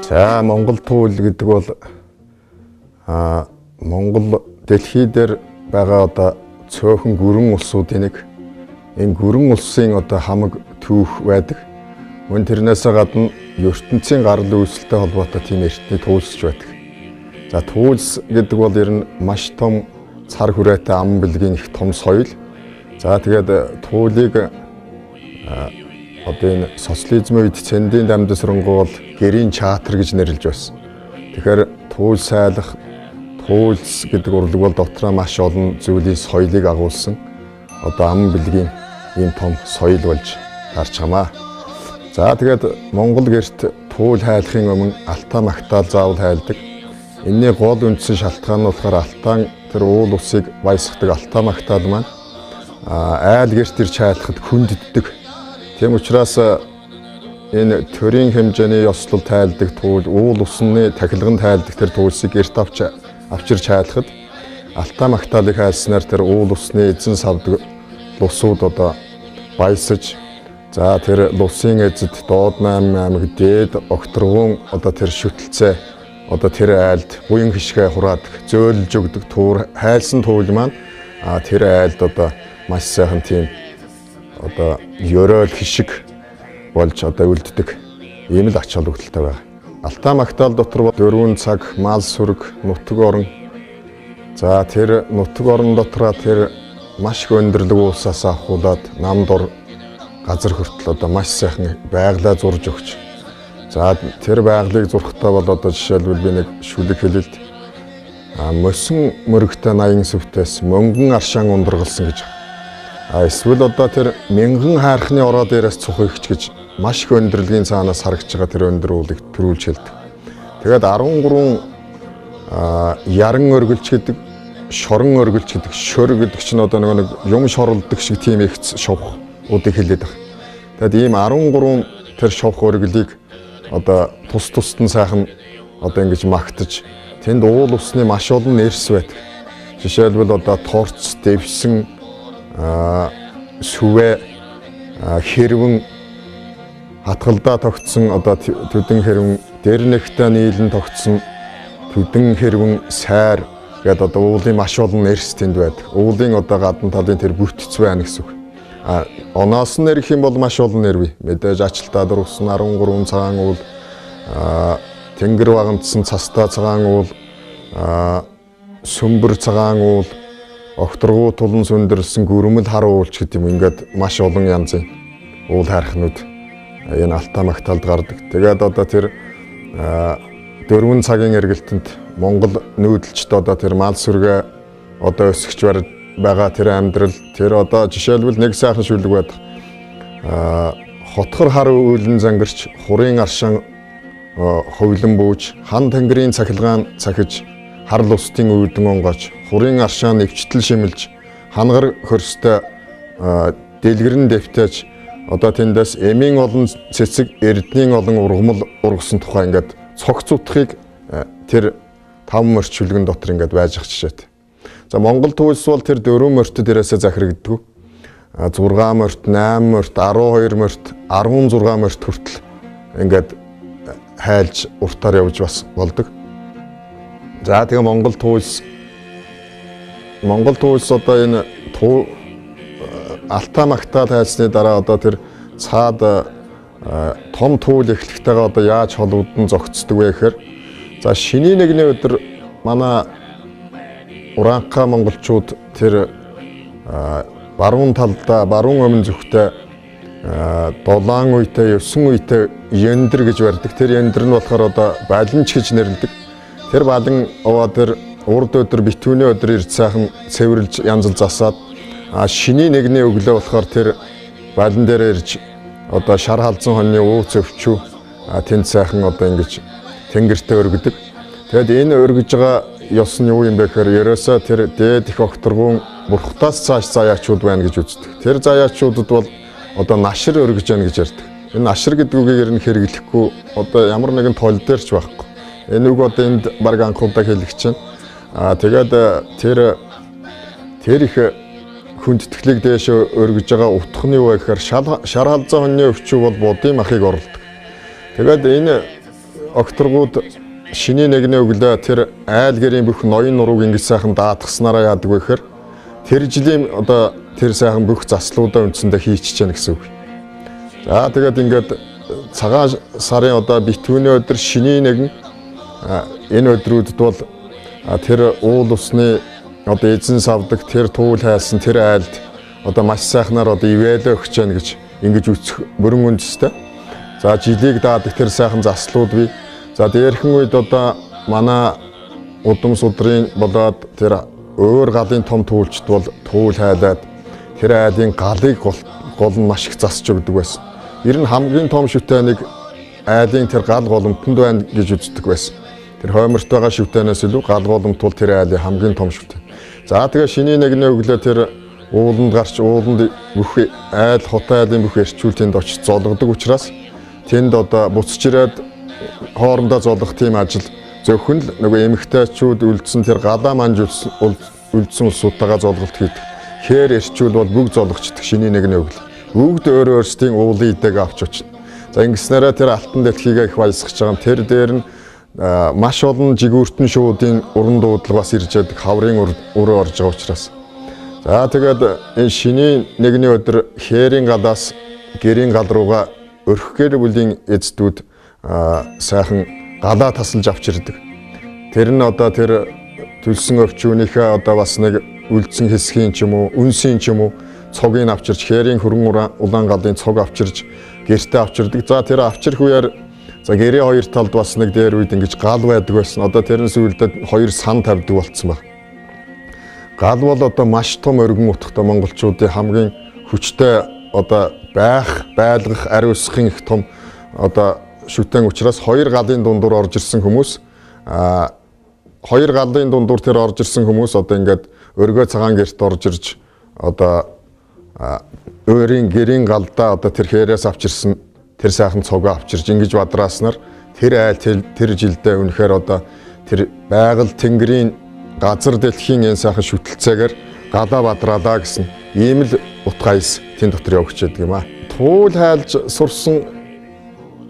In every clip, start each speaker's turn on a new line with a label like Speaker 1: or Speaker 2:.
Speaker 1: За Монгол туул гэдэг бол Монгол дэлхий дээр байгаа одоо цөөхөн гүрэн улсуудын нэг. Энэ гүрэн улсын одоо хамаг түүх байдаг. Мөн тэрнээс гадна ертөнцийн гарал үүсэлтэй холбоотой тийм эртний туульсч байдаг. За туульс гэдэг бол ер нь маш том цар хүрээтэй ам бэлгийн их том соёл. За тэгээд туулийг одоо энэ социализмын үед цэндийн дамжсрангуул гэрийн чатер гэж нэрлэж байсан. Тэгэхээр туул сайлах, туульс гэдэг урлаг бол дотроо маш олон зүйлийн соёлыг агуулсан одоо ам бэлгийн ийм том соёл болж тарж хамаа. За тэгээд Монгол гэрт туул хайлахын өмнө алтаа магтаал заавал хайлдаг. Энэний гол үндсэн шалтгаан нь болохоор алтаан тэр уул усыг баясгадаг алтаа магтаал маань айл гэрт ирж хайлахад хүндддэг. Тийм учраас энэ төрийн хэмжээний ёслол тайлдаг туул, уул усны тахилганд тайлдаг тэр туульсыг эрт авчирч хайлахад алтаа магтаалыг хайлснаар тэр уул усны эзэн савдаг лусууд одоо баясаж, за тэр лусын эзэд доод 8 аймаг дээд огторгуун одоо тэр шүтэлцээ одоо тэр айлд буян хишгээ хураадаг, зөөлж өгдөг туур хайлсан туул маань тэр айлд одоо маш сайхан тийм одоо ёроол хишиг болж одоо үлддэг ийм л ач холбогдолтой байна. Алтаа магтаал дотор бол 4 цаг мал сүрэг, нутаг орон. За тэр нутаг орон дотроо тэр маш их өндөрлөг уусаас ахуулаад намдор газар хүртэл одоо маш сайхан байглаа зурж өгч. За тэр байгалыг зурхтаа бол одоо жишээлбэл би нэг шүлэг хэлэлт мосон мөрөгтэй 80 сүвтээс мөнгөн аршаан ундргалсан гэж. Эсвэл одоо тэр мянган хайрхны ороо дээрээс цух ихч гэж маш их өндөрлөгийн цаанаас харагч байгаа тэр өндөр уулыг төрүүлж хэлдэг. Тэгээд 13 яран өргөлч гэдэг, шорон өргөлч гэдэг, шөр гэдэг чинь одоо нэг юм шоролдог шиг тийм их шовхуудыг хэлээд байна. Тэгэд ийм 13 тэр шовх өргөлийг одоо тус-тусд нь сайхан одоо ингэж магтаж тэнд уул усны маш олон нэрс байдаг. Жишээлбэл одоо торц, дэвсэн, сүвэ, хэрвэн, хатгалдаа тогтсон одоо төдөн хэрвэн, дэрнэгтэй нийлэн тогтсон төдөн хэрвэн, сайр гэдэг одоо уулын маш олон нэрс тэнд байдаг. Уулын одоо гадна талын тэр бүтц байна гэсэн үг. Оноос нь нэрх юм бол маш олон нэр бий. Мэдээж ачилтаа дурсан 13 цагаан уул, тэнгэр багамдсан цастаа цагаан уул, сүмбэр цагаан уул, огторгуу тулан сүндэрсэн гүрмэл хар уулч гэдэг юм. Ингээд маш олон янзын уул хайрхнууд энэ алтаа магтаалд гардаг. Тэгээд одоо тэр 4 цагийн эргэлтэнд Монгол нүүдэлчд одоо тэр мал сүргээ одоо өсгөж байгаа тэр амьдрал тэр одоо жишээлбэл нэг сайхан шүлэг байдаг. Хотхор хар үйлэн зангирч хурын аршаан ховлон бууж хан тэнгэрийн цахилгаан цахиж хар лустын үүдэн онгоч хурын аршаан нэвчтэл шимэлж хангар хөрстэй дэлгэрэн дэвтэж одоо тэндээс эмийн олон цэцэг эрдний олон ургамал ургасан тухай ингээд цогц утгыг тэр 5 мөрт шүлгэн дотор ингээд байж ах жишээтэй. За Монгол туульс бол тэр 4 мөртөд дээрээсээ захирагддаг. 6 мөрт, 8 мөрт, 12 мөрт, 16 мөрт хүртэл ингээд хайлж уртаар явж бас болдог. За тэгээ Монгол туульс одоо энэ алтаа магтаал хайлсны дараа одоо тэр цаад том туул эхлэхтэйгээ одоо яаж холбогдсон зогцдог вэ гэхээр за шиний нэгний өдөр манай Уранхай монголчууд тэр баруун талдаа баруун өмнө зүгтээ дулаан үйтэй, 9 үйтэй яндэр гэж барьдаг. Тэр яндэр нь болохоор одоо балинч гэж нэрлэдэг. Тэр балан овоо тэр урд өдөр битүүний өдөр ирж сайхан цэвэрлж янзал засаад шиний нэгний өглөө болохоор тэр балан дээр ирж одоо шар халзан хоньны ууц өвчүү тэнд сайхан одоо ингэж тэнгэртээ өргөдөг. Тэгэд энэ өргөж байгаа ёс нь юу юм бэ гэхээр ерөөсөө тэр дээд их огторгуун бурхтаас цааш заяачууд байна гэж үздэг. Тэр заяачуудад бол одоо нашир өргөж яана гэж ярьдаг. Энэ нашир гэдэг үгийг ер нь хэрэглэхгүй одоо ямар нэгэн тоол дээр ч байхгүй. Энэ үг одоо энд баг анхудаа хэлэх чинь. Тэгээд тэр их хүндэтгэлийг дээш өргөж байгаа утга нь юу вэ гэхээр шар халзан хоньны өвчүү бол будын махыг орлдог. Тэгээд энэ огторгууд шиний нэгний өглөө тэр айл гэрийн бүх ноён нурууг ингэж сайхан даатгаснараа яадаг вэ гэхээр тэр жилийн одоо тэр сайхан бүх заслуудаа үндсэндээ хийчихэж яана гэсэн үг. За тэгээд ингээд цагаан сарын одоо битүүний өдөр шиний нэгэн энэ өдрүүдэд бол тэр уул усны одоо эзэн савдаг тэр туул хайсан тэр айлд одоо маш сайхнаар одоо ивэлээ өгч яана гэж ингэж үсэх бүрэн үндэстэй. За жилийг даадаг тэр сайхан заслууд бий. За дээрхэн үед одоо манай удам судрын болоод тэр өөр галын том туулчд бол туул хайлаад тэр айлын галыг гол нь маш их засч өгдөг байсан. Ер нь хамгийн том шүтээнийг айлын тэр гал голомтонд байна гэж үздэг байсан. Тэр хойморт байгаа шүтээнээс илүү гал голомт бол тэр айлын хамгийн том шүтээ. За тэгээ шиний нэгний өглөө тэр ууланд гарч ууланд бүх айл хот айлын бүх эрчүүл тэнд очиж золгодог учраас тэнд одоо буцаж ирээд хоорондоо золгох тийм ажил зөвхөн л нөгөө эмэгтэйчүүд үлдсэн тэр галаа манж үлдсэн улсуудтайгаа золголт хийдэг. Хээр эрчүүл бол бүгд золгочдөг шиний нэгний өглөө. Бүгд өөр өөрсдийн уулын идэг авч очно. За ингэснээрээ тэр алтан дэлхийгээ их баясгаж байгаа юм. Тэр дээр нь маш олон жигүүртэн шуудын уран дуудлага бас ирж яадаг хаврын өрөө орж байгаа учраас. За тэгээд энэ шиний нэгний өдөр хээрийн галаас гэрийн гал руугаа өрх гэр бүлийн эздүүд сайхан галаа тасалж авч ирдэг. Тэр нь одоо тэр төлсөн өвчүүнийхээ одоо бас нэг үлдсэн хэсгийн ч юм уу, үнсийн ч юм уу цогийг авчирч хээрийн хөрөн улаан галын цог авчирч гэртээ авчирдаг. За тэр авчирх үеэр за гэрээ хоёр талд бас нэг дээр үед ингэж гал байдаг байсан. Одоо тэрнээс үлдээд хоёр сан тавьдаг болцсон байна. Гал бол одоо маш том өргөн утгатай монголчуудын хамгийн хүчтэй одоо байлгах, ари усхын их том одоо шүтэн учраас хоёр галын дундуур орж ирсэн хүмүүс хоёр галын дундуур тэр орж ирсэн хүмүүс одоо ингээд өргөө цагаан гэрт орж ирж одоо өөрийн гэрийн галдаа одоо тэр хээрээс авчирсан тэр сайхан цогоо авчирж ингэж бадрааснаар тэр айл тэр жилдээ үнэхээр одоо тэр байгаль тэнгэрийн газар дэлхийн энэ сайхан шүтэлцээгээр галаа бадраалаа гэсэн ийм л утгаас тэн дотор явж байдаг юм аа. Туул хайлж сурсан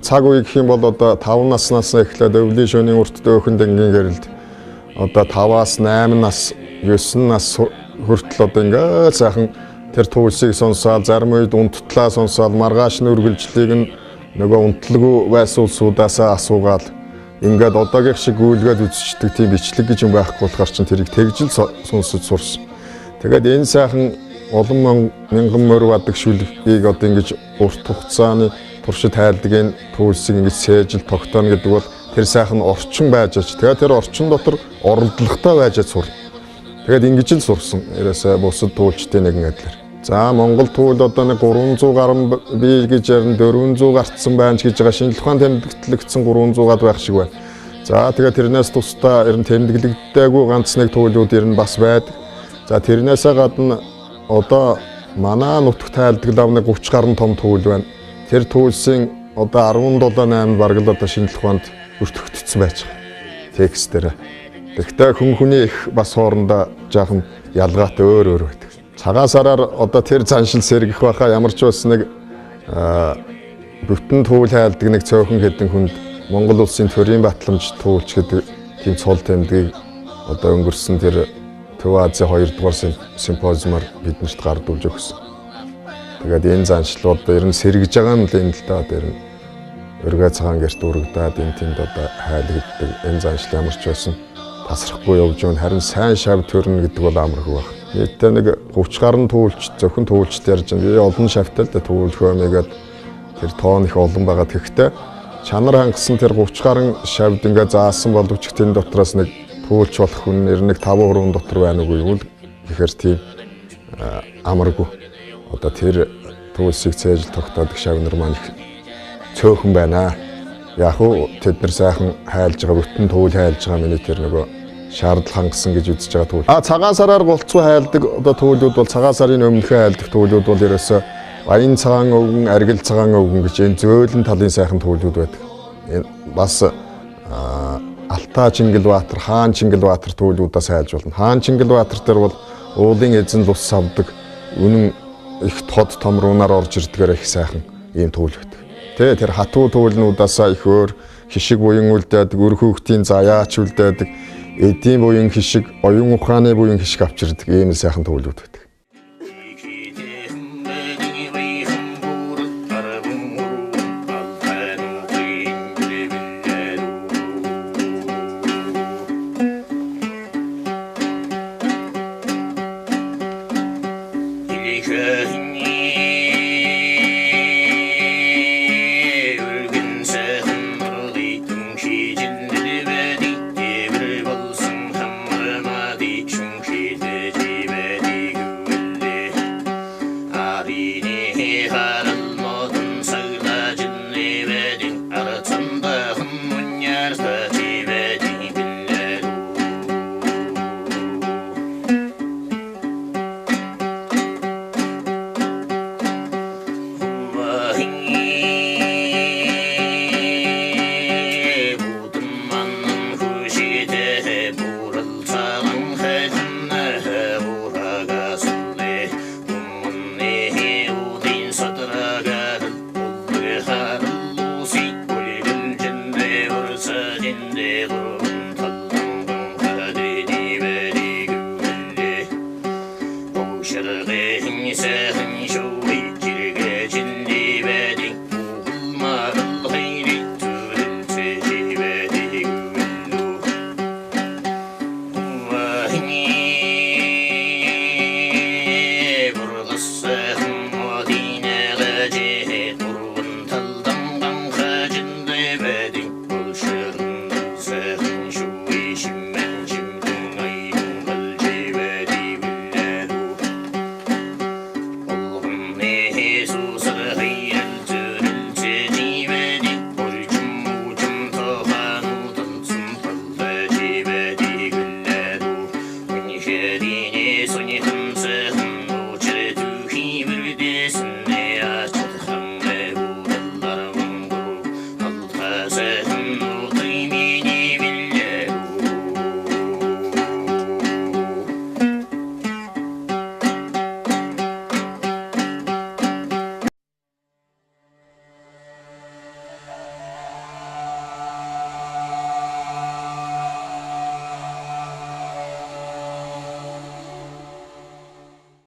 Speaker 1: цаг үе гэх юм бол одоо 5 наснаас эхлээд өвлийн шөнийн урт дөөхөн дэнгийн гэрэлд одоо 5-аас 8 нас 9 нас хүртэл одоо ингээд сайхан тэр туульсыг сонсоод зарим үед унттлаа сонсоод маргааш нь үргэлжлэлийг нь нөгөө унтлаггүй байсан улсуудаас асуугаад ингээд одоогийн шиг гүйлгээд үзчихдэг тийм бичлэг гэж юм байхгүй болохоор чинь тэрийг тэгжил сонсож сурсан. Тэгээд энэ сайхан олон мянган морь бадаг шүлгийг одоо ингэж урт хугацааны туршид хайрладаг энэ туульсыг ингэж сээжил тогтооно гэдэг бол тэр сайхан орчин байж аж. Тэгээд тэр орчин дотор оролдлоготой байж аж сурна. Тэгээд ингэж л сурсан. Ерөөсөө бусад туульчдын нэгэн адилаар. За Монгол туул одоо нэг 300 гаруй бий гэж ярина 400 гарцсан байна гэж байгаа шинжлэх ухааны тэмдэглэгдсэн 300-аад байх шиг байна. За тэгээд тэрнээс тусдаа ер нь тэмдэглэгддэггүй ганц нэг туулууд ер нь бас байдаг. За тэрнээсээ гадна одоо манай нутагт тайлдаг лав нэг 30 гаруй том туул байна. Тэр туульсын одоо 17-8 бараг л одоо шинжлэх ухаанд бүртгэгдсэн байж байгаа. Текст дээр. Тэгтээ хүний их бас хоорондоо жаахан ялгаатай өөр байдаг. Цагаан сараар одоо тэр заншил сэргэх байхаа ямар ч бас нэг бүтэн туул хайлдаг нэг цөөхөн хэдэн хүнд Монгол улсын төрийн батламж туулч гэдэг тийм цол тэмдгийг одоо өнгөрсөн тэр Төв Азийн 2 дугаар симпозиумаар биднэрт гардуулж өгсөн. Тэгээд энэ заншил одоо ер нь сэргэж байгаа нь л энэ л да тэр нь өргөө цагаан гэрт үргдээд энэ тэнд одоо хайлгддаг энэ заншил ямар ч байсан тасрахгүй явж өгн харин сайн шав төрнө гэдэг бол амаргүй байна. Нийтдээ нэг 30 гаруй туульч зөвхөн туульчд ярьж байна. Би олон шавтай л туульхөөмгээд тэр тоон их олон байгаа. Тэгэхдээ чанар хангасан тэр 30 гаруй шавд ингээ заасан боловч тэн дотроос нэг туульч болох хүн ер нь 5-3 дотор байна уу юу гэхээр тийм амаргүй. Одоо тэр туульсыг цээж тогтоодог шавнар маань их цөөхөн байна. Яг уу тэд нар сайхан хайлж байгаа бүтэн туул хайлж байгаа миний тэр нөгөө шаардлага хангасан гэж үзэж байгаа туул. Цагаан сараар голцоо хайлдаг одоо туулууд бол цагаан сарын өмнөхөө хайлдаг туулууд бол ерөөсөө баян цагаан өвгөн, аргил цагаан өвгөн гэж энэ зөөлөн талын сайхан туулууд байдаг. Энэ бас Алтай Чингэлбаатар, Хаан Чингэлбаатар туулуудаас хайлж болно. Хаан Чингэлбаатар дээр бол уулын эзэн лус савдаг үнэн их тод том руунаар орж ирдгээр их сайхан ийм туул байдаг. Тэр хатуу туулнуудаасаа их өөр хишиг буян үлдээдэг, өр хүүхдийн заяач үлдээдэг, эдийн буян хишиг, оюун ухааны буян хишиг авчирдаг ийм сайхан төвлөрүүд байдаг.